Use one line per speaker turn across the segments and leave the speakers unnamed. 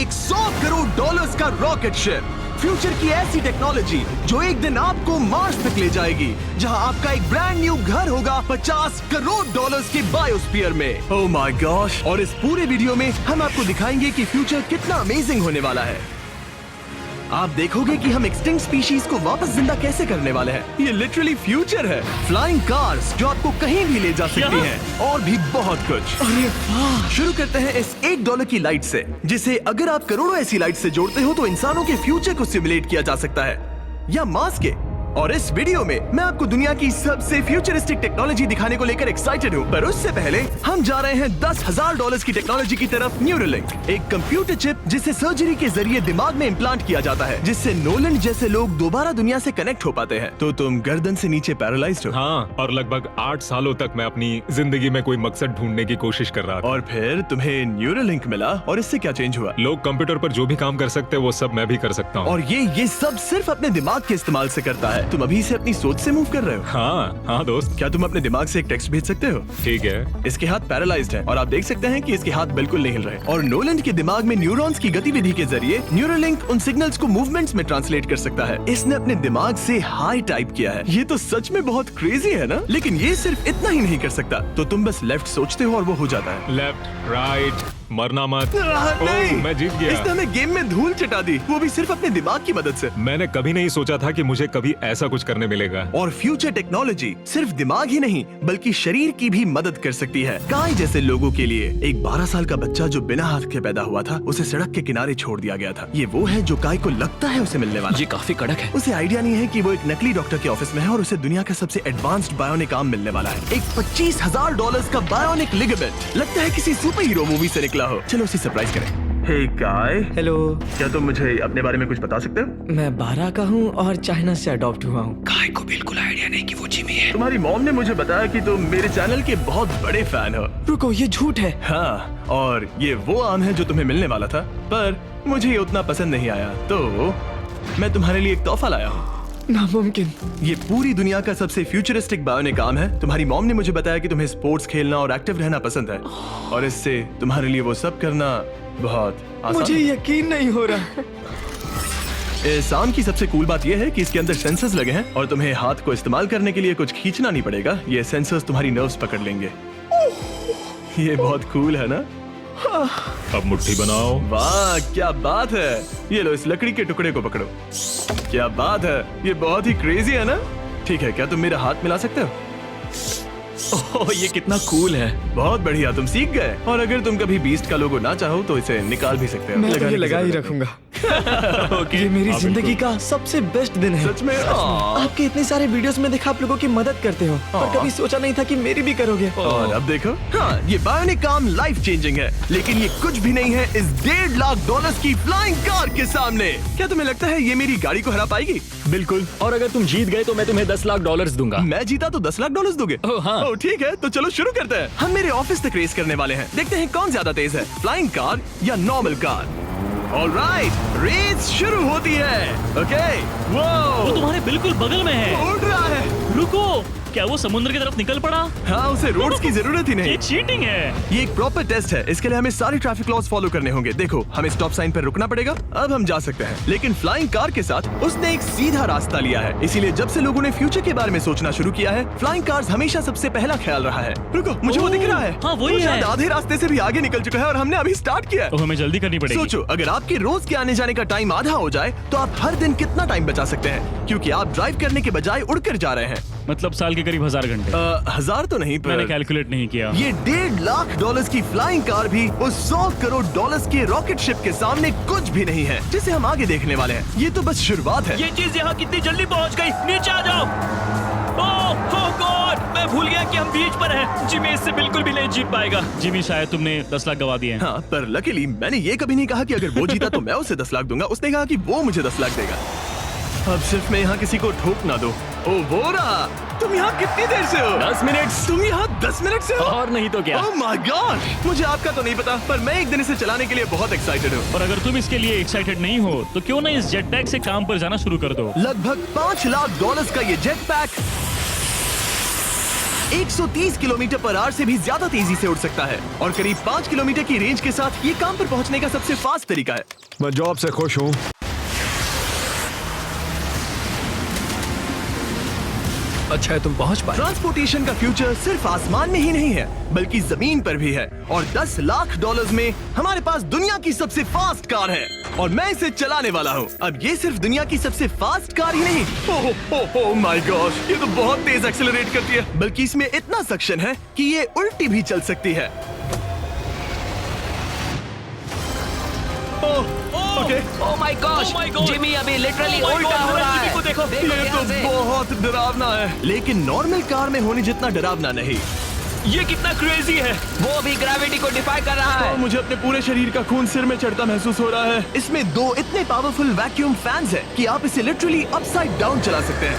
एक 100 करोड़ डॉलर्स का rocket ship. Future की ऐसी टेक्नोलॉजी जो एक दिन आपको मार्स तक ले जाएगी, जहां आपका एक ब्रांड न्यू घर होगा 50 करोड़ डॉलर्स के बायोस्फीयर में। Oh my gosh! और इस पूरे वीडियो में हम आपको दिखाएंगे कि फ्यूचर कितना अमेजिंग होने वाला है। आप देखोगे कि हम एक्सटिंक्ट स्पीशीज को वापस जिंदा कैसे करने वाले हैं। ये लिटरली फ्यूचर है। फ्लाइंग कार्स जो आपको कहीं भी ले जा सकती हैं, और भी बहुत कुछ। अरे वाह! शुरू करते हैं इस $1 की लाइट से, जिसे अगर आप करोड़ों ऐसी लाइट से जोड़ते हो तो इंसानों के फ्यूचर को सिमुलेट किया जा सकता है, या मार्स के। और इस वीडियो में मैं आपको दुनिया की सबसे फ्यूचरिस्टिक टेक्नोलॉजी दिखाने को लेकर एक्साइटेड हूँ। पर उससे पहले हम जा रहे हैं $10,000 की टेक्नोलॉजी की तरफ। न्यूरोलिंक, एक कंप्यूटर चिप जिसे सर्जरी के जरिए दिमाग में इम्प्लांट किया जाता है, जिससे नोलन जैसे लोग दोबारा दुनिया से कनेक्ट हो पाते हैं। तो तुम गर्दन से नीचे पैरालाइज्ड हो।
हाँ, और लगभग 8 सालों तक मैं अपनी जिंदगी में कोई मकसद ढूंढने की कोशिश कर रहा था।
और फिर तुम्हें न्यूरोलिंक मिला, और इससे क्या चेंज हुआ?
लोग कंप्यूटर पर जो भी काम कर सकते हैं वो सब मैं भी कर सकता हूँ।
और ये सब सिर्फ अपने दिमाग के इस्तेमाल से करता है। तुम अभी से अपनी सोच से मूव कर रहे हो।
हाँ दोस्त।
क्या तुम अपने दिमाग से एक टेक्स्ट भेज सकते हो?
ठीक है।
इसके हाथ पैरालाइज्ड हैं और आप देख सकते हैं कि इसके हाथ बिल्कुल नहीं हिल रहे। और नोलैंड के दिमाग में न्यूरॉन्स की गतिविधि के जरिए न्यूरोलिंक उन सिग्नल्स को मूवमेंट्स में ट्रांसलेट कर सकता है। इसने अपने दिमाग से हाई टाइप किया है। ये तो सच में बहुत क्रेजी है ना? लेकिन ये सिर्फ इतना ही नहीं कर सकता। तो तुम बस लेफ्ट सोचते हो और वो हो जाता है।
लेफ्ट, राइट, मरना मत।
नहीं,
मैं जीत गया।
इसने हमें गेम में धूल चटा दी, वो भी सिर्फ अपने दिमाग की मदद से।
मैंने कभी नहीं सोचा था कि मुझे कभी ऐसा कुछ करने मिलेगा।
और फ्यूचर टेक्नोलॉजी सिर्फ दिमाग ही नहीं बल्कि शरीर की भी मदद कर सकती है। काय जैसे लोगों के लिए एक 12 साल का बच्चा जो बिना हाथ के पैदा हुआ था, उसे सड़क के किनारे छोड़ दिया गया था। ये वो है जो काय को लगता है उसे मिलने वाला।
ये काफी कड़क है।
उसे आइडिया नहीं है कि वो एक नकली डॉक्टर के ऑफिस में है और उसे दुनिया का सबसे एडवांस्ड बायोनिक आर्म मिलने वाला है। एक $25,000 का बायोनिक लिगामेंट। लगता है किसी सुपर हीरो मूवी से निकला हो। चलो उसे सरप्राइज करें। हे काय।
हेलो।
क्या तुम मुझे अपने बारे में कुछ बता सकते हो?
मैं 12 का हूँ और चाइना से अडॉप्ट हुआ हूँ। काय को बिल्कुल आइडिया नहीं कि वो जिमी है।
तुम्हारी मॉम ने मुझे बताया कि तुम मेरे चैनल के बहुत बड़े फैन हो।
रुको, ये झूठ है।
हाँ, और ये वो आम है जो तुम्हें मिलने वाला था, पर मुझे ये उतना पसंद नहीं आया, तो मैं तुम्हारे लिए एक तोहफा लाया हूँ।
नामुमकिन।
ये पूरी दुनिया का सबसे फ्यूचरिस्टिक बायोनिक आर्म है। तुम्हारी मॉम ने मुझे बताया कि तुम्हें स्पोर्ट्स खेलना और एक्टिव रहना पसंद है, और इससे तुम्हारे लिए वो सब करना बहुत आसान।
मुझे यकीन नहीं हो रहा।
इस आर्म की सबसे कूल बात यह है कि इसके अंदर सेंसर्स लगे हैं और तुम्हें हाथ को इस्तेमाल करने के लिए कुछ खींचना नहीं पड़ेगा। ये सेंसर्स तुम्हारी नर्व्स पकड़ लेंगे। ये बहुत कूल है ना?
अब मुट्ठी बनाओ।
वाह, क्या बात है। ये लो, इस लकड़ी के टुकड़े को पकड़ो। क्या बात है, ये बहुत ही क्रेजी है ना? ठीक है, क्या तुम मेरा हाथ मिला सकते हो?
ओह, ये कितना कूल है।
बहुत बढ़िया, तुम सीख गए। और अगर तुम कभी बीस्ट का लोगो ना चाहो तो इसे निकाल भी सकते हो।
मैं तो ये लगा ही
जरूरत
रखूंगा। ये मेरी जिंदगी का सबसे बेस्ट दिन है।
सच में?
आपके इतने सारे वीडियोस में देखा आप लोगों की मदद करते हो, पर कभी सोचा नहीं था कि मेरी भी करोगे।
और अब देखो, हाँ, ये बायोनिक आर्म लाइफ चेंजिंग है, लेकिन ये कुछ भी नहीं है इस $1.5 की फ्लाइंग कार के सामने। क्या तुम्हें लगता है ये मेरी गाड़ी को हरा पाएगी?
बिल्कुल। और अगर तुम जीत गए तो मैं तुम्हें $10,00,000 दूंगा।
मैं जीता तो $10,00,000 दोगे?
ओह, हाँ।
ओह, ठीक है, तो चलो शुरू करते हैं। हम मेरे ऑफिस तक रेस करने वाले हैं। देखते हैं कौन ज्यादा तेज है, फ्लाइंग कार या नॉर्मल कार। ऑलराइट, रेस शुरू होती है। ओके,
वो तुम्हारे बिल्कुल बगल में है।
उड़ रहा है।
रुको, क्या वो समुद्र की तरफ निकल पड़ा?
हाँ, उसे रोड्स की जरूरत ही नहीं।
ये चीटिंग है।
ये एक प्रॉपर टेस्ट है। इसके लिए हमें सारे ट्रैफिक लॉज फॉलो करने होंगे। देखो, हमें स्टॉप साइन पर रुकना पड़ेगा। अब हम जा सकते हैं, लेकिन फ्लाइंग कार के साथ उसने एक सीधा रास्ता लिया है। इसीलिए जब से लोगों ने फ्यूचर के बारे में सोचना शुरू किया है, फ्लाइंग कार्स हमेशा सबसे पहला ख्याल रहा है। रुको, मुझे वो दिख रहा है।
हाँ, वही
वो
है।
शायद आधे रास्ते से भी आगे निकल चुका है और हमने अभी स्टार्ट किया है।
तो हमें जल्दी करनी पड़ेगी।
सोचो, अगर आपके रोज के आने जाने का टाइम आधा हो जाए तो आप हर दिन कितना टाइम बचा सकते हैं, क्योंकि आप ड्राइव करने के बजाय उड़कर जा रहे हैं।
मतलब साल के करीब 1000 घंटे।
1000 तो नहीं,
मैंने
पर
कैलकुलेट नहीं किया।
ये $1.5 की फ्लाइंग कार भी उस $100 करोड़ के रॉकेट शिप के सामने कुछ भी नहीं है, जिसे हम आगे देखने वाले हैं। ये तो बस शुरुआत है।
ये चीज यहाँ कितनी जल्दी पहुँच गई। नीचे आ जाओ। ओह गॉड, मैं भूल गया कि हम बीच पर हैं। जिमी इससे बिल्कुल भी नहीं जीत पाएगा। जिमी, शायद तुमने 10 लाख गवा दिए हैं।
हाँ, पर लकीली मैंने ये कभी नहीं कहा कि अगर वो जीता तो मैं उसे 10 लाख दूंगा। उसने कहा कि वो मुझे 10 लाख देगा। अब सिर्फ मैं यहाँ किसी को ठोक ना दो। ओ वो रहा। तुम यहाँ कितनी देर से हो?
10 मिनट।
तुम यहाँ 10 मिनट से हो?
और नहीं तो क्या।
ओह माय गॉड, मुझे आपका तो नहीं पता, पर मैं एक दिन इसे चलाने के लिए बहुत एक्साइटेड हूँ।
और अगर तुम इसके लिए एक्साइटेड नहीं हो तो क्यों ना इस जेट पैक से काम पर जाना शुरू कर दो।
लगभग $5 लाख का ये jet pack 130 kilometre per hour से भी ज्यादा तेजी से उड़ सकता है और करीब 5 किलोमीटर की रेंज के साथ ये काम पर पहुंचने का सबसे फास्ट तरीका है।
मैं जॉब से खुश हूँ।
अच्छा है तुम पहुंच पाए।
ट्रांसपोर्टेशन का फ्यूचर सिर्फ आसमान में ही नहीं है बल्कि जमीन पर भी है और 10 लाख डॉलर्स में हमारे पास दुनिया की सबसे फास्ट कार है और मैं इसे चलाने वाला हूँ। अब ये सिर्फ दुनिया की सबसे फास्ट कार ही नहीं, ओह माय गॉश, ये तो बहुत तेज एक्सेलरेट करती है, बल्कि इसमें इतना सक्शन है कि ये उल्टी भी चल सकती है। Okay,
oh my gosh, Jimmy अभी लिटरली उल्टा हो रहा है।
को देखो।
देखो
ये
ध्यान
तो
से।
बहुत डरावना है, लेकिन नॉर्मल कार में होने जितना डरावना नहीं।
ये कितना क्रेजी है।
वो भी ग्रेविटी को डिफाई कर रहा
और
है।
मुझे अपने पूरे शरीर का खून सिर में चढ़ता महसूस हो रहा है। इसमें 2 इतने पावरफुल वैक्यूम फैंस हैं कि आप इसे लिटरली अपसाइड डाउन चला सकते हैं।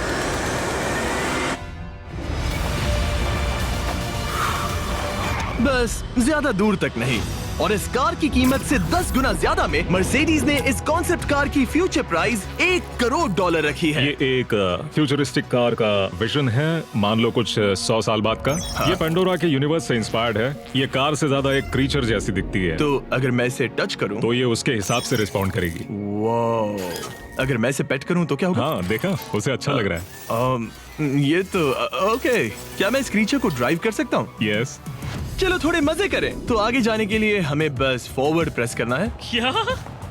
बस ज्यादा दूर तक नहीं। और इस कार की कीमत से 10 गुना ज्यादा में मर्सिडीज ने इस कॉन्सेप्ट कार की फ्यूचर प्राइस $1 करोड़ रखी है।
ये एक फ्यूचरिस्टिक कार का विजन है, मान लो कुछ 100 साल बाद का। ये पेंडोरा के यूनिवर्स से इंस्पायर्ड है। ये कार से ज्यादा एक क्रीचर जैसी दिखती है,
तो अगर मैं इसे टच करूं
तो ये उसके हिसाब से रिस्पॉन्ड करेगी।
वाह, अगर मैं इसे पेट करूं तो क्या होगा?
हाँ देखा, उसे अच्छा लग रहा
ये तो ओके। क्या मैं इस क्रीचर को ड्राइव कर सकता हूँ?
है। यस,
चलो थोड़े मजे करें। तो आगे जाने के लिए हमें बस फॉरवर्ड प्रेस करना है।
क्या?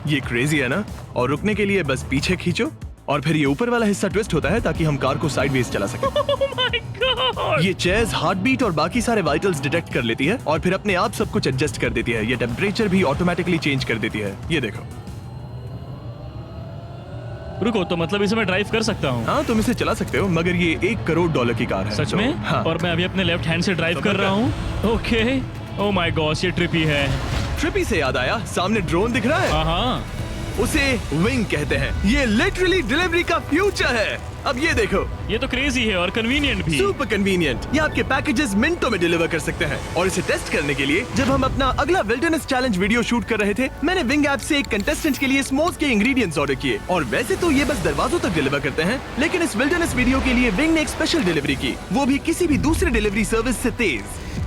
ये क्रेजी है ना? और रुकने के लिए बस पीछे खींचो और फिर ये ऊपर वाला हिस्सा ट्विस्ट होता है ताकि हम कार को साइडवेज चला सकें।
Oh my God!
ये चेयर्स हार्ट बीट और बाकी सारे वाइटल्स डिटेक्ट कर लेती है और फिर अपने आप सब कुछ एडजस्ट कर देती है। ये टेम्परेचर भी ऑटोमेटिकली चेंज कर देती है। ये देखो।
रुको, तो मतलब इसे मैं ड्राइव कर सकता हूँ?
हाँ, तुम इसे चला सकते हो, मगर ये $1 करोड़ की कार है।
सच
तो,
में?
हाँ।
और मैं अभी अपने लेफ्ट हैंड से ड्राइव कर
समझ
रहा हूँ। ओके। ओह माय गॉश, ये ट्रिपी है।
ट्रिपी से याद आया, सामने ड्रोन दिख रहा है,
हाँ।
उसे विंग कहते हैं। ये लिटरली डिलीवरी का फ्यूचर है। अब ये देखो,
ये तो क्रेजी है और कन्वीनियंट भी।
Super convenient. ये आपके पैकेजेस मिनटों में डिलीवर कर सकते हैं। और इसे टेस्ट करने के लिए जब हम अपना अगला विल्डरनेस चैलेंज वीडियो शूट कर रहे थे, मैंने विंग ऐप से एक कंटेस्टेंट के लिए स्मोक्स के इंग्रेडिएंट्स ऑर्डर किए और वैसे तो ये बस दरवाजों तक डिलीवर करते हैं, लेकिन इस विल्डरनेस वीडियो के लिए विंग ने एक स्पेशल डिलीवरी की, वो भी किसी भी दूसरे डिलीवरी सर्विस से तेज।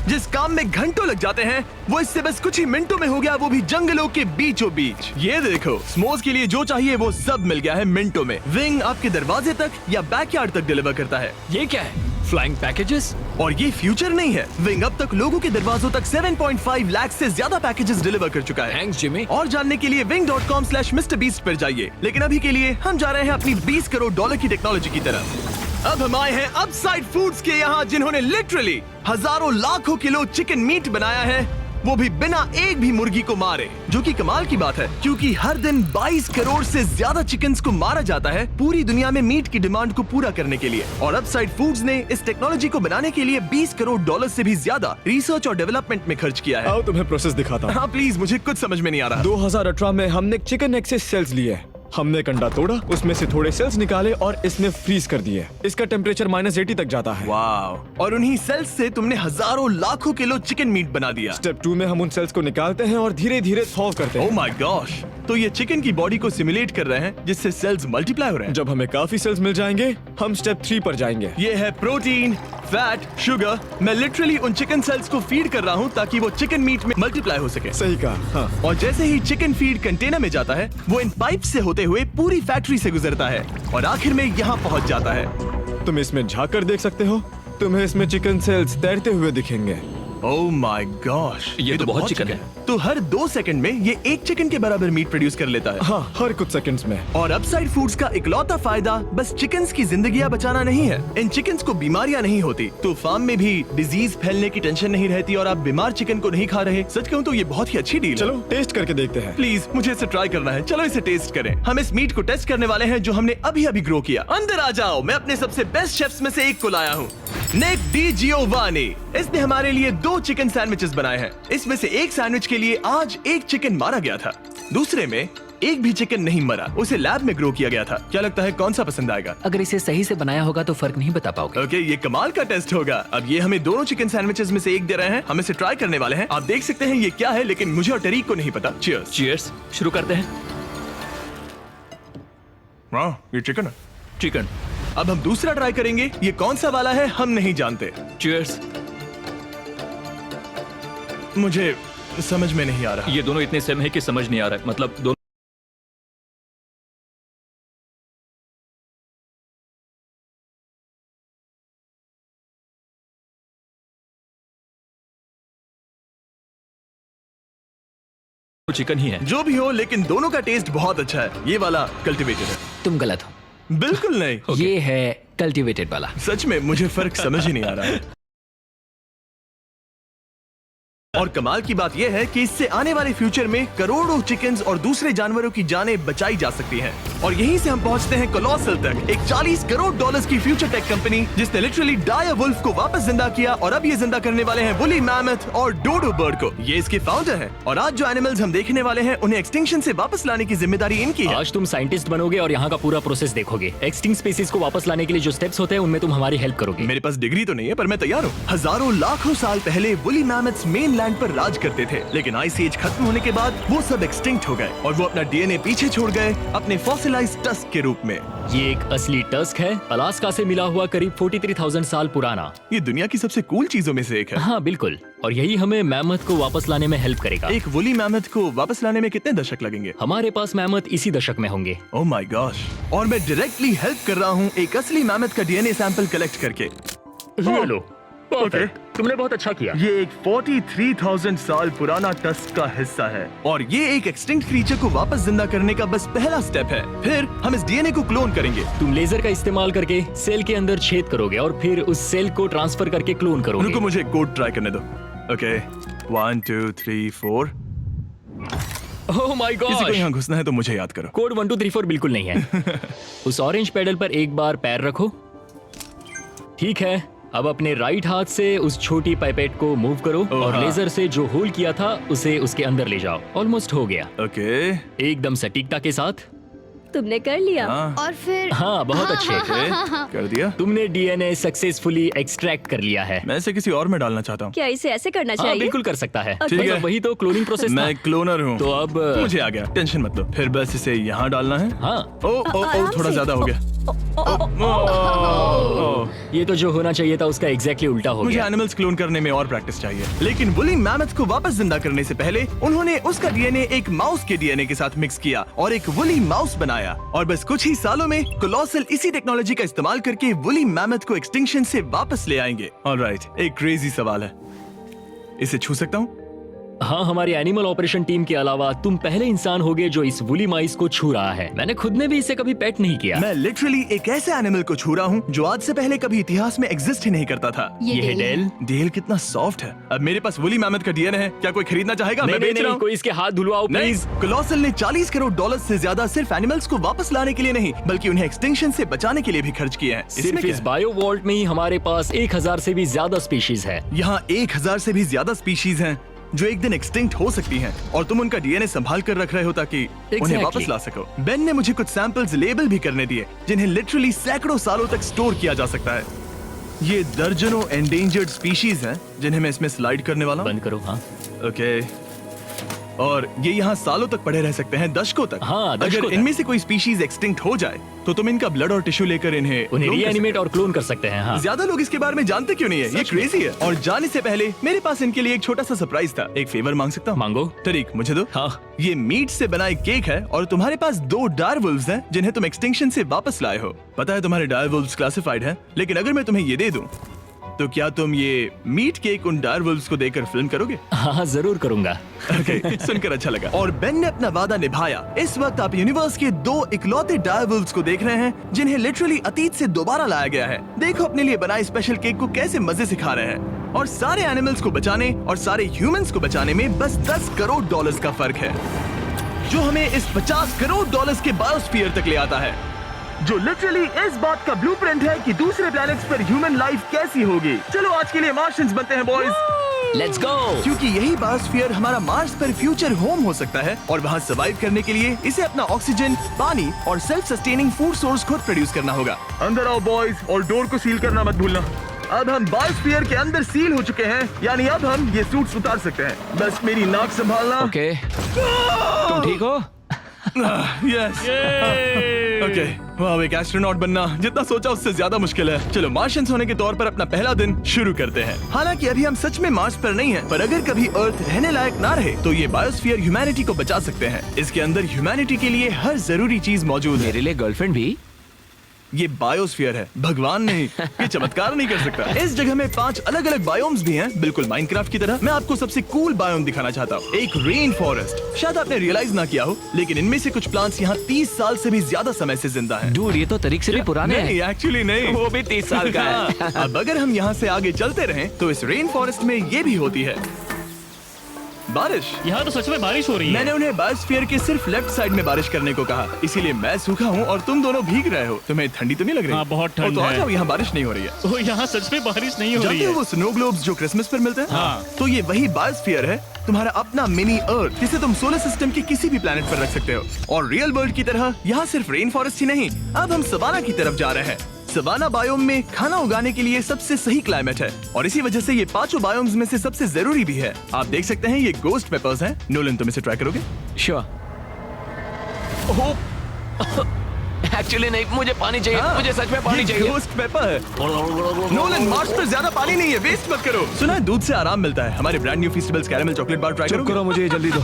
जिस काम में घंटों लग जाते हैं वो इससे बस कुछ ही मिनटों में हो गया, वो भी जंगलों के बीचों बीच। ये देखो, स्मोक्स के लिए जो चाहिए वो सब मिल गया है मिनटों में। विंग आपके दरवाजे तक या बैकयार्ड तक डिलीवर करता है।
ये क्या है? Flying packages?
और ये फ्यूचर नहीं है, विंग अब तक लोगों के दरवाजों तक 7.5 लाख से ज्यादा पैकेजेस डिलीवर कर चुका है।
Thanks Jimmy.
और जानने के लिए wing.com/MrBeast पर जाइए। लेकिन अभी के लिए हम जा रहे हैं अपनी $20 करोड़ की टेक्नोलॉजी की तरफ। अब हम आए हैं अपसाइड फूड्स के यहाँ, जिन्होंने लिटरली हजारों लाखों किलो चिकन मीट बनाया है, वो भी बिना एक भी मुर्गी को मारे, जो कि कमाल की बात है क्योंकि हर दिन 22 करोड़ से ज्यादा चिकन्स को मारा जाता है पूरी दुनिया में मीट की डिमांड को पूरा करने के लिए। और अपसाइड फूड्स ने इस टेक्नोलॉजी को बनाने के लिए $20 करोड़ से भी ज्यादा रिसर्च और डेवलपमेंट में खर्च किया है।
आओ तुम्हें प्रोसेस दिखाता हूँ।
हाँ प्लीज, मुझे कुछ समझ में नहीं आ रहा।
2018 में हमने चिकन एग से सेल्स लिए। हमने एक अंडा तोड़ा, उसमें से थोड़े सेल्स निकाले और इसमें फ्रीज कर दिए। इसका टेम्परेचर -80 तक जाता है।
वाव! और उन्हीं सेल्स से तुमने हजारों लाखों किलो चिकन मीट बना दिया।
स्टेप 2 में हम उन सेल्स को निकालते हैं और धीरे धीरे थॉ करते
ओह
हैं।
My gosh! तो ये चिकन की बॉडी को सिमुलेट कर रहे हैं जिससे सेल्स मल्टीप्लाई हो रहे हैं।
जब हमें काफी सेल्स मिल जाएंगे, हम स्टेप 3 पर जाएंगे।
ये है प्रोटीन, फैट, शुगर। मैं लिटरली उन चिकन सेल्स को फीड कर रहा हूँ ताकि वो चिकन मीट में मल्टीप्लाई हो सके।
सही कहा, हाँ।
और जैसे ही चिकन फीड कंटेनर में जाता है, वो इन पाइप से होते हुए पूरी फैक्ट्री से गुजरता है और आखिर में यहाँ पहुँच जाता है।
तुम इसमें झाँक कर देख सकते हो, तुम्हें इसमें चिकन सेल्स तैरते हुए दिखेंगे।
Oh my gosh!
ये तो बहुत चिकन है।
तो हर 2 सेकंड में ये 1 चिकन के बराबर मीट प्रोड्यूस कर लेता है।
हाँ, हर कुछ सेकंड्स में।
और अपसाइड फूड्स का इकलौता फायदा बस चिकन्स की जिंदगियां बचाना नहीं है। इन चिकन्स को बीमारियां नहीं होती, तो फार्म में भी डिजीज फैलने की टेंशन नहीं रहती और आप बीमार चिकन को नहीं खा रहे। सच कहूँ तो ये बहुत ही अच्छी डील है।
चलो टेस्ट करके देखते हैं।
प्लीज, मुझे इसे ट्राई करना है। चलो इसे टेस्ट करें। हम इस मीट को टेस्ट करने वाले हैं जो हमने अभी अभी ग्रो किया। अंदर आ जाओ, मैं अपने सबसे बेस्ट शेफ्स में से एक को लाया हूँ, निक डी जियोवानी। इसने हमारे लिए 2 चिकन सैंडविचेस बनाए हैं। इसमें से एक सैंडविच के लिए आज 1 चिकन मारा गया था, दूसरे में एक भी चिकन नहीं मरा, उसे लैब में ग्रो किया गया था। क्या लगता है कौन सा पसंद आएगा?
अगर इसे सही से बनाया होगा तो फर्क नहीं बता पाओगे।
ओके, ये कमाल का टेस्ट होगा। अब ये हमें दोनों चिकन सैंडविचेस में से एक दे रहे हैं, हम इसे ट्राई करने वाले हैं। आप देख सकते हैं ये क्या है, लेकिन मुझे और टरीक को नहीं पता। चीयर्स।
चीयर्स। शुरू करते हैं।
वाह, ये चिकन है।
चिकन।
अब हम दूसरा ट्राई करेंगे। ये कौन सा वाला है हम नहीं जानते।
चीयर्स।
मुझे समझ में नहीं आ रहा।
ये दोनों इतने सेम है कि समझ नहीं आ रहा है। मतलब दोनों चिकन ही है।
जो भी हो, लेकिन दोनों का टेस्ट बहुत अच्छा है। ये वाला कल्टीवेटेड है।
तुम गलत हो।
बिल्कुल नहीं।
ये है कल्टीवेटेड वाला।
सच में मुझे फर्क समझ ही नहीं आ रहा है। और कमाल की बात यह है कि इससे आने वाले फ्यूचर में करोड़ों चिकन्स और दूसरे जानवरों की जानें बचाई जा सकती हैं। और यहीं से हम पहुंचते हैं कोलोसल तक, एक $40 करोड़ की फ्यूचर टेक कंपनी जिसने लिटरली डायर वुल्फ को वापस जिंदा किया और अब ये जिंदा करने वाले हैं वुली मैमथ और डोडो बर्ड को। ये इसके फाउंडर हैं और आज जो एनिमल्स हम देखने वाले हैं उन्हें एक्सटिंक्शन से वापस लाने की जिम्मेदारी इनकी है।
आज तुम साइंटिस्ट बनोगे और यहाँ का पूरा प्रोसेस देखोगे। एक्सटिंक्ट स्पीसीज को वापस लाने के लिए जो स्टेप्स होते हैं उनमें तुम हमारी हेल्प करोगे।
मेरे पास डिग्री तो नहीं है पर मैं तैयार हूँ। हजारों लाखों साल पहले वुली मैमथ्स मेनलैंड पर राज करते थे, लेकिन आइस एज खत्म होने के बाद वो सब एक्सटिंक्ट हो गए और वो अपना डीएनए पीछे छोड़ गए अपने फॉसिलाइज्ड टस्क के रूप में।
ये एक असली टस्क है, अलास्का से मिला हुआ, करीब 43,000 साल पुराना।
ये दुनिया की सबसे कूल चीजों में से एक है।
हाँ बिल्कुल, और यही हमें मैमथ को वापस लाने में हेल्प करेगा।
एक वुली मैमथ को वापस लाने में कितने दशक लगेंगे?
हमारे पास मैमथ इसी दशक में होंगे।
Oh my gosh. और मैं डायरेक्टली हेल्प कर रहा हूँ एक असली मैमथ का डीएनए सैंपल कलेक्ट करके।
ये लो, परफेक्ट। तुमने बहुत अच्छा किया।
ये एक 43,000 साल पुराना टस्क का हिस्सा है और ये एक एक्सटिंक्ट क्रीचर को वापस जिंदा करने का बस पहला स्टेप है। फिर हम इस डीएनए को क्लोन करेंगे।
तुम लेजर का इस्तेमाल करके सेल के अंदर छेद करोगे और फिर उस सेल को ट्रांसफर करके क्लोन करोगे।
रुको, मुझे कोड ट्राई करने दो। ओके, 1 2 3 4।
Oh my God.
किसी को यहाँ घुसना है तो मुझे याद करो।
कोड 1 2 3 4 बिल्कुल नहीं है। उस ऑरेंज पेडल पर एक बार पैर रखो। ठीक है, अब अपने राइट हाथ से उस छोटी पाइपेट को मूव करो और
हाँ।
लेजर से जो होल किया था उसे उसके अंदर ले जाओ। ऑलमोस्ट हो गया।
ओके,
एकदम सटीकता के साथ।
तुमने कर लिया।
हाँ।
और फिर
हाँ, बहुत अच्छे।
कर दिया।
तुमने डीएनए सक्सेसफुली एक्सट्रैक्ट कर लिया है।
मैं इसे किसी और में डालना चाहता हूँ।
क्या इसे ऐसे करना
हाँ
चाहिए?
बिल्कुल कर सकता है।
ठीक है।
मतलब वही तो क्लोनिंग प्रोसेस था।
मैं क्लोनर हूँ
तो अब
मुझे आ गया, टेंशन मत लो। फिर बस इसे यहाँ डालना है।
हाँ,
ओ ओ ओ,
आराम
थोड़ा
से।
ज्यादा हो गया।
ये तो जो होना चाहिए था उसका एग्जैक्टली उल्टा हो
मुझे
गया।
एनिमल्स क्लोन करने में और प्रैक्टिस चाहिए। लेकिन वुली मैमथ को वापस जिंदा करने से पहले उन्होंने उसका डीएनए एक माउस के डीएनए के साथ मिक्स किया और एक वुली माउस बनाया। और बस कुछ ही सालों में कोलोसल इसी टेक्नोलॉजी का इस्तेमाल करके वुली मैमथ को एक्सटिंक्शन से वापस ले आएंगे। ऑलराइट, एक क्रेजी सवाल है, इसे छू सकता हूँ?
हाँ, हमारी एनिमल ऑपरेशन टीम के अलावा तुम पहले इंसान होगे जो इस वुली माइस को छू रहा है। मैंने खुद ने भी इसे कभी पेट नहीं किया।
मैं लिटरली एक ऐसे एनिमल को छू रहा हूँ जो आज से पहले कभी इतिहास में एग्जिस्ट ही नहीं करता था।
ये है डेल।
डेल कितना सॉफ्ट है। अब मेरे पास वुली मैमथ का डीएनए है, क्या कोई खरीदना चाहेगा? मैं बेच रहा हूँ।
कोई इसके हाथ धुलवाओ प्लीज।
कोलोसल ने $40 करोड़ से ज्यादा सिर्फ एनिमल्स को वापस लाने के लिए नहीं बल्कि उन्हें एक्सटिंक्शन से बचाने के लिए भी खर्च किए हैं। इसमें
सिर्फ
क्या
इस
है?
बायो वॉल्ट में ही हमारे पास 1000 से भी ज्यादा स्पीशीज है।
यहाँ 1000 से भी ज्यादा स्पीशीज हैं जो एक दिन एक्सटिंक्ट हो सकती हैं और तुम उनका डीएनए संभाल कर रख रहे हो ताकि उन्हें
Exactly.
वापस ला सको। बेन ने मुझे कुछ सैंपल्स लेबल भी करने दिए जिन्हें लिटरली सैकड़ों सालों तक स्टोर किया जा सकता है। ये दर्जनों एंडेंजर्ड स्पीशीज हैं जिन्हें मैं इसमें स्लाइड करने वाला हूँ।
बंद करो। हाँ,
ओके, और ये यहाँ सालों तक पड़े रह सकते हैं, दशकों तक।
हाँ, दशकों
अगर
तक।
इनमें से कोई स्पीशीज एक्सटिंक्ट हो जाए तो तुम इनका ब्लड और टिश्यू लेकर
उन्हें
clone कर
रीएनिमेट और क्लोन कर सकते हैं। हाँ,
ज्यादा लोग इसके बारे में जानते क्यों नहीं है? ये क्रेजी है। और जाने से पहले मेरे पास इनके लिए एक छोटा सा सरप्राइज था। एक फेवर मांग सकता हूँ?
मांगो।
तरीक मुझे दो।
हाँ।
ये मीट से बना एक केक है और तुम्हारे पास 2 डायरवुल्व्स हैं जिन्हें तुम एक्सटिंक्शन से वापस लाए हो। पता है तुम्हारे डायरवुल्व्स क्लासिफाइड हैं, लेकिन अगर मैं तुम्हें ये दे दूं तो क्या तुम ये मीट केक उन डायरवुल्व्स को देकर फिल्म करोगे?
हाँ, जरूर करूंगा।
Okay, सुनकर अच्छा लगा। और बेन ने अपना वादा निभाया। इस वक्त आप यूनिवर्स के 2 इकलौते डायरवुल्व्स को देख रहे हैं जिन्हें लिटरली अतीत से दोबारा लाया गया है। देखो अपने लिए बनाए स्पेशल केक को कैसे मजे से खा रहे हैं। और सारे एनिमल्स को बचाने और सारे ह्यूमंस को बचाने में बस $10 करोड़ का फर्क है, जो हमें इस $50 करोड़ के बायोस्फीयर तक ले आता है, जो लिटरली इस बात का ब्लूप्रिंट है कि दूसरे प्लैनेट्स पर ह्यूमन लाइफ कैसी होगी। चलो आज के लिए मार्शियंस बनते हैं बॉयज।
Let's go.
क्योंकि यही बायोस्फीयर हमारा मार्स पर फ्यूचर होम हो सकता है और वहाँ सर्वाइव करने के लिए इसे अपना ऑक्सीजन, पानी और सेल्फ सस्टेनिंग फूड सोर्स खुद प्रोड्यूस करना होगा। अंदर आओ बॉयज और डोर को सील करना मत भूलना। अब हम बायोस्फीयर के अंदर सील हो चुके हैं, यानी अब हम ये सूट्स उतार सकते हैं। बस मेरी नाक संभालना।
ओके, तुम ठीक हो?
यस ओके, वाह, एक एस्ट्रोनॉट बनना जितना सोचा उससे ज्यादा मुश्किल है। चलो मार्शियंस होने के तौर पर अपना पहला दिन शुरू करते हैं। हालांकि अभी हम सच में मार्स पर नहीं हैं, पर अगर कभी अर्थ रहने लायक ना रहे तो ये बायोस्फीयर ह्यूमैनिटी को बचा सकते हैं। इसके अंदर ह्यूमैनिटी के लिए हर जरूरी चीज मौजूद है।
मेरे लिए गर्लफ्रेंड भी।
ये बायोस्फीयर है, भगवान नहीं, ये चमत्कार नहीं कर सकता। इस जगह में 5 अलग अलग बायोम्स भी हैं, बिल्कुल माइनक्राफ्ट की तरह। मैं आपको सबसे कूल बायोम दिखाना चाहता हूँ, एक रेन फॉरेस्ट। शायद आपने रियलाइज ना किया हो, लेकिन इनमें से कुछ प्लांट्स यहाँ 30 साल से भी ज्यादा समय से जिंदा हैं।
डूड, ये तो तरीक से भी पुराने
नहीं,
हैं।
एक्चुअली नहीं,
वो भी 30 साल का है।
अब अगर हम यहाँ से आगे चलते रहें तो इस रेन फॉरेस्ट में ये भी होती है बारिश।
यहाँ तो सच में बारिश हो रही है।
मैंने उन्हें बायोस्फीयर के सिर्फ लेफ्ट साइड में बारिश करने को कहा, इसीलिए मैं सूखा हूँ और तुम दोनों भीग रहे हो। तुम्हें ठंडी तो नहीं लग रही?
हाँ, बहुत ठंड
तो आ
है।
जाओ, यहाँ बारिश नहीं हो रही है।
ओ, यहाँ सच में बारिश नहीं हो रही
जानते हो
है।
वो स्नो ग्लोब्स जो क्रिसमस पर मिलते हैं?
हाँ।
तो ये वही बायोस्फीयर है, तुम्हारा अपना मिनी अर्थ, जिसे तुम सोलर सिस्टम के किसी भी प्लेनेट पर रख सकते हो। और रियल वर्ल्ड की तरह यहाँ सिर्फ रेन फॉरेस्ट ही नहीं, अब हम सवाना की तरफ जा रहे हैं। सवाना बायोम में खाना उगाने के लिए सबसे सही क्लाइमेट है और इसी वजह से ये 5 बायोम्स में से सबसे जरूरी भी है। आप देख सकते हैं ये गोस्ट पेपर्स हैं। नोलन, तुम इसे ट्राई करोगे?
श्योर। एक्चुअली नहीं, मुझे पानी चाहिए।
हाँ,
मुझे सच में पानी
ये
चाहिए।
गोस्ट पेपर है। नोलन, मार्स पर ज्यादा पानी नहीं है, वेस्ट मत करो। सुना है दूध से आराम मिलता है। हमारे brand new Feastables caramel chocolate bar try
चुप करो, मुझे ये जल्दी दो।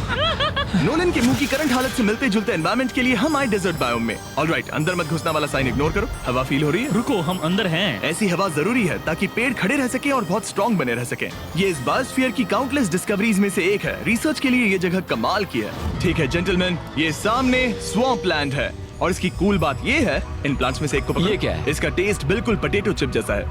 नोलन के मुंह की करंट हालत से मिलते जुलते एनवायरनमेंट के लिए हम आए डेजर्ट बायोम में। ऑलराइट, अंदर मत घुसना वाला साइन इग्नोर करो। हवा फील हो रही है?
रुको, हम अंदर हैं।
ऐसी हवा जरूरी है ताकि पेड़ खड़े रह सके और बहुत स्ट्रॉन्ग बने रह सके। ये इस बायोस्फीयर की काउंटलेस डिस्कवरीज में से एक है। रिसर्च के लिए ये जगह कमाल की है। ठीक है जेंटलमैन, ये सामने स्वैम्प लैंड है और इसकी कूल बात ये है, इन प्लांट्स में से एक को पकड़ो।
ये क्या है?
इसका टेस्ट बिल्कुल पोटैटो चिप जैसा है।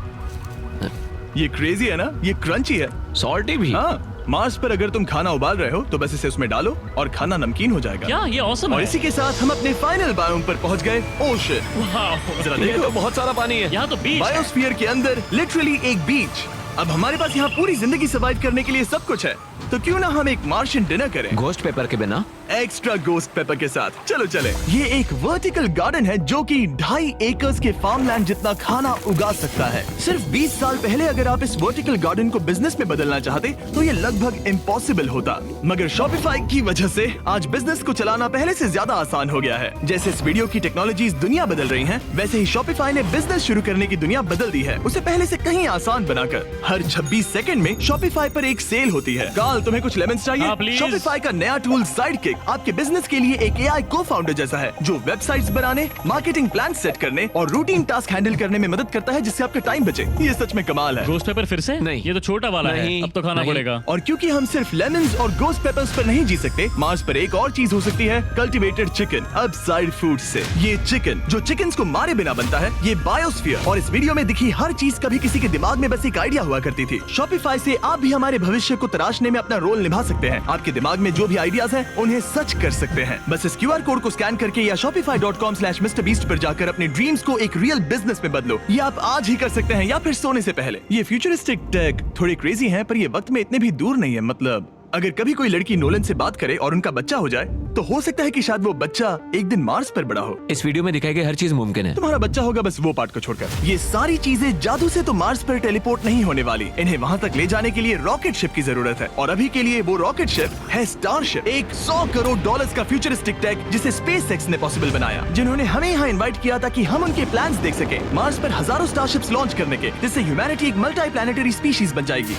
ये क्रेजी है ना? ये क्रंची है।
सॉल्टी भी।
हाँ, मार्स पर अगर तुम खाना उबाल रहे हो तो बस इसे उसमें डालो और खाना नमकीन हो जाएगा।
क्या ये ऑसम
और
है?
इसी के साथ हम अपने फाइनल बायोम पर पहुंच गए, ओशन।
वाह,
जरा
ये
देखो,
तो बहुत सारा पानी है।
यहाँ तो बीच है।
बायोस्फीयर के अंदर लिटरली एक बीच। अब हमारे पास यहाँ पूरी जिंदगी सर्वाइव करने के लिए सब कुछ है, तो क्यों ना हम एक मार्शियन डिनर करें
घोस्ट पेपर के बिना।
एक्स्ट्रा गोस्ट पेपर के साथ। चलो चले। ये एक वर्टिकल गार्डन है जो कि 2.5 एकर्स के फार्मलैंड जितना खाना उगा सकता है। सिर्फ 20 साल पहले अगर आप इस वर्टिकल गार्डन को बिजनेस में बदलना चाहते तो ये लगभग इम्पॉसिबल होता, मगर शॉपिफाई की वजह से आज बिजनेस को चलाना पहले से ज्यादा आसान हो गया है। जैसे इस वीडियो की टेक्नोलॉजीज दुनिया बदल रही हैं, वैसे ही शॉपिफाई ने बिजनेस शुरू करने की दुनिया बदल दी है, उसे पहले से कहीं आसान बनाकर। हर 26 सेकंड में शॉपिफाई पर एक सेल होती है। काल, तुम्हें कुछ लेमन्स चाहिए?
हाँ, प्लीज।
शॉपिफाई का नया टूल साइडकिक आपके बिजनेस के लिए एक AI को-फाउंडर जैसा है, जो वेबसाइट्स बनाने, मार्केटिंग प्लान सेट करने और रूटीन टास्क हैंडल करने में मदद करता है, जिससे आपका टाइम बचे। ये सच में कमाल है।
गोस्ट पेपर फिर से?
नहीं।
ये तो छोटा वाला है,
नहीं,
अब तो खाना
नहीं।
पड़ेगा।
और क्योंकि हम सिर्फ लेमन्स और गोस्ट पेपर्स पर नहीं जी सकते, मार्स पर एक और चीज हो सकती है, कल्टीवेटेड चिकन, अपसाइड फूड से। ये चिकन जो चिकन्स को मारे बिना बनता है, ये बायोस्फीयर और इस वीडियो में दिखी हर चीज कभी किसी के दिमाग में बस एक आइडिया हुआ करती थी। शॉपिफाई से आप भी हमारे भविष्य को तराशने में अपना रोल निभा सकते हैं। आपके दिमाग में जो भी आइडियाज हैं, उन्हें सच कर सकते हैं। बस इस QR कोड को स्कैन करके या shopify.com/MrBeast पर जाकर अपने ड्रीम्स को एक रियल बिजनेस में बदलो। ये आप आज ही कर सकते हैं या फिर सोने से पहले। ये फ्यूचरिस्टिक टेक थोड़े क्रेजी हैं, पर ये वक्त में इतने भी दूर नहीं है। मतलब अगर कभी कोई लड़की नोलन से बात करे और उनका बच्चा हो जाए, तो हो सकता है कि शायद वो बच्चा एक दिन मार्स पर बड़ा हो।
इस वीडियो में दिखाई गई हर चीज मुमकिन है।
तुम्हारा बच्चा होगा, बस वो पार्ट को छोड़कर। ये सारी चीजें जादू से तो मार्स पर टेलीपोर्ट नहीं होने वाली। इन्हें वहाँ तक ले जाने के लिए रॉकेट शिप की जरूरत है, और अभी के लिए वो रॉकेट शिप है स्टारशिप, एक $100 करोड़ का फ्यूचरिस्टिक टेक जिसे स्पेसएक्स ने पॉसिबल बनाया, जिन्होंने हमें यहाँ इन्वाइट किया ताकि हम उनके प्लान्स देख सके मार्स पर हजारों स्टारशिप्स लॉन्च करने के, जिससे ह्यूमैनिटी एक मल्टी प्लैनेटरी स्पीशीज बन जाएगी।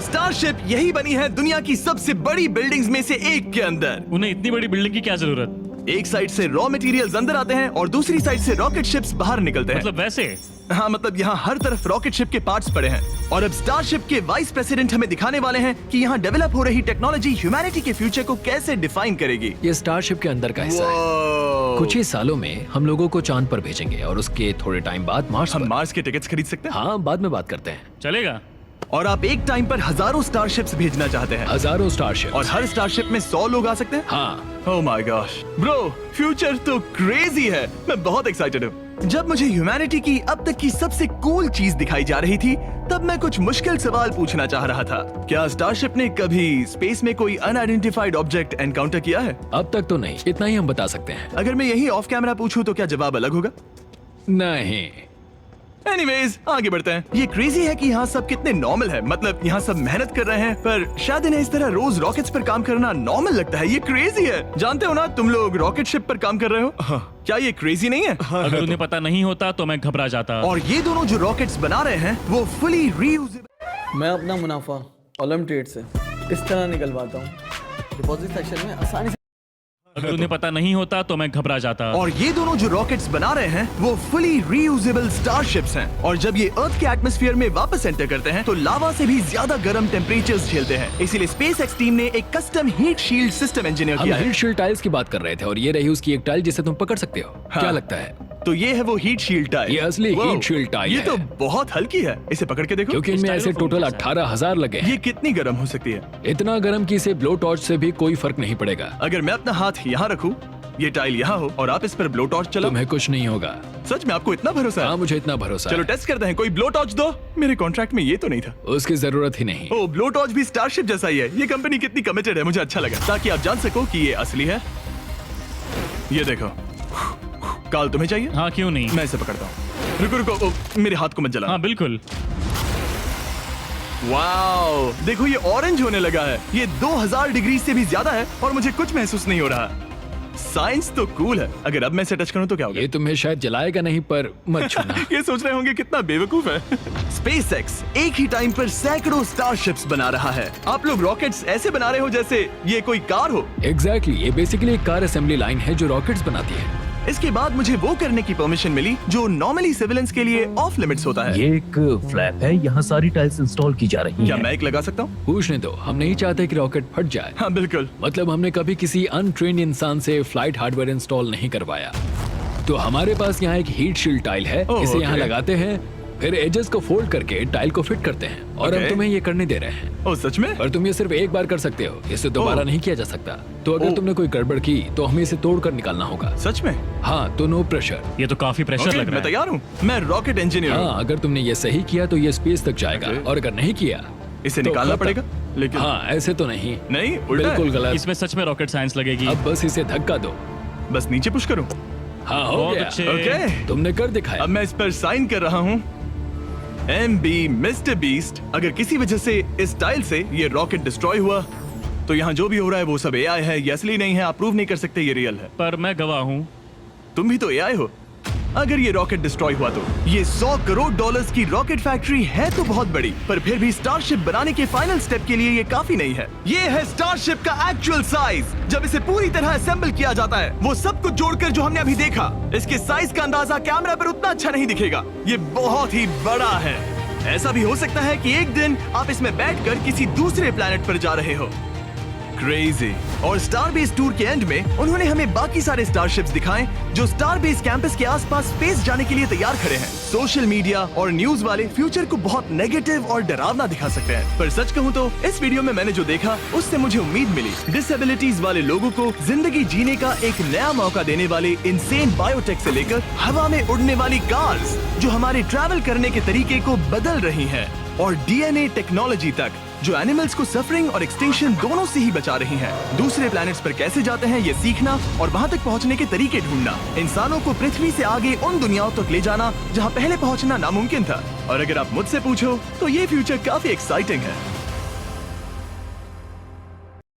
स्टारशिप यही बनी है दुनिया की सबसे बड़ी बिल्डिंग्स में से एक के अंदर।
उन्हें इतनी बड़ी बिल्डिंग की क्या जरूरत?
एक साइड से रॉ मटेरियल्स अंदर आते हैं और दूसरी साइड से रॉकेट शिप्स बाहर निकलते हैं।
मतलब वैसे?
हाँ, मतलब यहाँ हर तरफ रॉकेट शिप के पार्ट्स पड़े हैं। और अब स्टारशिप के वाइस प्रेसिडेंट हमें दिखाने वाले हैं कि यहाँ डेवलप हो रही टेक्नोलॉजी ह्यूमैनिटी के फ्यूचर को कैसे डिफाइन करेगी।
ये स्टारशिप के अंदर का हिस्सा है। कुछ ही सालों में हम लोगों को चांद पर भेजेंगे और उसके थोड़े टाइम बाद मार्स
हम
पर।
मार्स के टिकट्स खरीद सकते हैं?
हाँ, बाद में बात करते हैं।
चलेगा।
और आप एक टाइम पर हजारों स्टारशिप्स भेजना चाहते हैं,
हजारों स्टारशिप
और हर स्टारशिप में 100 लोग आ सकते हैं।
हाँ,
oh my gosh bro, future तो क्रेजी है। मैं बहुत एक्साइटेड हूँ। जब मुझे ह्यूमैनिटी की अब तक की सबसे कूल चीज दिखाई जा रही थी, तब मैं कुछ मुश्किल सवाल पूछना चाह रहा था। क्या स्टारशिप ने कभी स्पेस में कोई अनआइडेंटिफाइड ऑब्जेक्ट एनकाउंटर किया है?
अब तक तो नहीं, इतना ही हम बता सकते हैं।
अगर मैं यही ऑफ कैमरा पूछूं तो क्या जवाब अलग होगा?
नहीं।
एनीवेज आगे बढ़ते हैं। ये क्रेजी है कि यहाँ सब कितने नॉर्मल है, मतलब यहाँ सब मेहनत कर रहे हैं, पर शायद इन्हें इस तरह रोज रॉकेट्स पर काम करना नॉर्मल लगता है। ये क्रेजी है। जानते हो ना, तुम लोग रॉकेट शिप पर काम कर रहे हो। क्या ये क्रेजी नहीं है?
अगर उन्हें पता नहीं होता तो मैं घबरा जाता।
और ये दोनों जो रॉकेट्स बना रहे हैं वो फुली रीयूजेबल।
मैं अपना मुनाफा ऑलम ट्रेड से इस तरह निकलवाता हूँ, डिपॉजिट सेक्शन में आसानी से।
अगर उन्हें पता नहीं होता तो मैं घबरा जाता।
और ये दोनों जो रॉकेट्स बना रहे हैं वो फुली रीयूजेबल स्टारशिप्स हैं। और जब ये अर्थ के एटमॉस्फेयर में वापस एंटर करते हैं तो लावा से भी ज्यादा गर्म टेम्परेचर्स झेलते हैं। इसीलिए स्पेसएक्स टीम ने एक custom heat shield system engineer
हम
किया है।
हीट शील्ड टाइल्स की बात कर रहे थे और ये रही उसकी एक टाइल जिसे तुम पकड़ सकते हो। क्या लगता है?
तो ये है वो हीट शील्ड टाइल।
ये असली
Wow,
हीट शील्ड टाइल
ये
है।
तो बहुत हल्की है। इसे पकड़ के देखो।
क्योंकि इनमें ऐसे टोटल 18,000 लगे हैं।
ये कितनी गर्म हो सकती है?
इतना गर्म कि इसे ब्लो टॉर्च से भी कोई फर्क नहीं पड़ेगा।
अगर मैं अपना हाथ यहाँ रखूं, ये टाइल यहाँ हो और आप इस पर ब्लो टॉर्च चलाओ,
तुम्हें कुछ नहीं होगा।
सच में आपको इतना भरोसा है?
हाँ, मुझे इतना भरोसा
चलो
है।
टेस्ट करते हैं। कोई ब्लो टॉर्च दो। मेरे कॉन्ट्रैक्ट में ये तो नहीं था।
उसकी जरूरत ही नहीं।
ओ, ब्लो टॉर्च भी स्टारशिप जैसा ही है। ये कंपनी कितनी कमिटेड है, मुझे अच्छा लगा, ताकि आप जान सको कि ये असली है। ये देखो। काल तुम्हें चाहिए?
हाँ, क्यों नहीं।
मैं इसे पकड़ता हूँ। रुको रुको, ओ, मेरे हाथ को मत जला।
हाँ बिल्कुल।
वाओ, देखो ये ऑरेंज होने लगा है। ये 2000 डिग्री से भी ज्यादा है और मुझे कुछ महसूस नहीं हो रहा। साइंस तो कूल है। अगर अब मैं इसे टच करूं तो क्या होगा?
ये तुम्हें शायद जलाएगा नहीं, पर मत छूना।
ये सोच रहे होंगे कितना बेवकूफ है। स्पेसएक्स एक ही टाइम पर सैकड़ों स्टारशिप्स बना रहा है। आप लोग रॉकेट्स ऐसे बना रहे हो जैसे ये कोई कार हो।
एग्जैक्टली, ये बेसिकली एक कार असेंबली लाइन है जो रॉकेट्स बनाती है।
इसके बाद मुझे वो करने की परमिशन मिली जो नॉर्मली सिविलियंस के लिए ऑफ लिमिट्स होता है।
ये एक फ्लैप है, यहाँ सारी टाइल्स इंस्टॉल की जा रही
क्या
हैं।
मैं एक लगा सकता हूँ?
पूछने दो, हम नहीं चाहते कि रॉकेट फट जाए।
हाँ बिल्कुल।
मतलब हमने कभी किसी अनट्रेन्ड इंसान से फ्लाइट हार्डवेयर इंस्टॉल नहीं करवाया। तो हमारे पास यहाँ एक हीट शील्ड टाइल है।
ओह,
इसे यहाँ
ओके।
लगाते हैं, फिर एजेस को फोल्ड करके टाइल को फिट करते हैं और हम
ओके।
तुम्हें ये करने दे रहे हैं।
ओ सच में?
पर तुम ये सिर्फ एक बार कर सकते हो, इसे दोबारा
ओह।
नहीं किया जा सकता। तो अगर
ओह।
तुमने कोई गड़बड़ की तो हमें इसे तोड़ कर निकालना होगा।
सच में?
हाँ, तो नो प्रेशर।
ये तो काफी प्रेशर
ओके,
लग रहा
मैं
है।
तैयार हूँ। मैं रॉकेट इंजीनियर हूँ।
हाँ, अगर तुमने ये सही किया तो ये स्पेस तक जाएगा
ओके।
और अगर नहीं किया
इसे
तो
निकालना
खत्म।
पड़ेगा। लेकिन
हाँ, ऐसे तो नहीं।
नहीं, उल्टा है।
बिल्कुल गलत।
इसमें सच में रॉकेट साइंस लगेगी।
अब बस इसे धक्का दो।
बस नीचे पुश करूँ।
हाँ, हो
बहुत
गया।
अच्छे।
ओके,
तुमने कर दिखाया।
अब मैं इस पर साइन कर रहा हूँ। MB mister beast. अगर किसी वजह से इस टाइल से ये रॉकेट डिस्ट्रॉय हुआ तो यहाँ जो भी हो रहा है वो सब AI है, ये असली नहीं है। आप प्रूव नहीं कर सकते ये रियल है।
पर मैं गवाह हूँ।
तुम भी तो AI हो। अगर ये रॉकेट डिस्ट्रॉय हुआ तो ये $100 करोड़ की रॉकेट फैक्ट्री है तो बहुत बड़ी, पर फिर भी स्टारशिप बनाने के फाइनल स्टेप के लिए ये काफी नहीं है। ये है स्टारशिप का एक्चुअल साइज। जब इसे पूरी तरह असेंबल किया जाता है, वो सब कुछ जोड़कर जो हमने अभी देखा, इसके साइज का अंदाजा कैमरा पर उतना अच्छा नहीं दिखेगा। ये बहुत ही बड़ा है। ऐसा भी हो सकता है कि एक दिन आप इसमें बैठकर किसी दूसरे प्लेनेट पर जा रहे हो। क्रेजी। और स्टार बेस टूर के एंड में उन्होंने हमें बाकी सारे स्टारशिप्स दिखाए जो स्टार बेस कैंपस के आसपास स्पेस जाने के लिए तैयार खड़े हैं। सोशल मीडिया और न्यूज वाले फ्यूचर को बहुत नेगेटिव और डरावना दिखा सकते हैं, पर सच कहूँ तो इस वीडियो में मैंने जो देखा उससे मुझे उम्मीद मिली। डिसेबिलिटीज वाले लोगों को जिंदगी जीने का एक नया मौका देने वाले इंसेन बायोटेक से लेकर हवा में उड़ने वाली कार्स जो हमारे ट्रैवल करने के तरीके को बदल रही है, और DNA टेक्नोलॉजी तक जो एनिमल्स को सफरिंग और एक्सटिंक्शन दोनों से ही बचा रही हैं। दूसरे प्लैनेट्स पर कैसे जाते हैं ये सीखना और वहां तक पहुंचने के तरीके ढूंढना, इंसानों को पृथ्वी से आगे उन दुनियाओं तक ले जाना जहां पहले पहुंचना नामुमकिन था। और अगर आप मुझसे पूछो तो ये फ्यूचर काफी एक्साइटिंग है।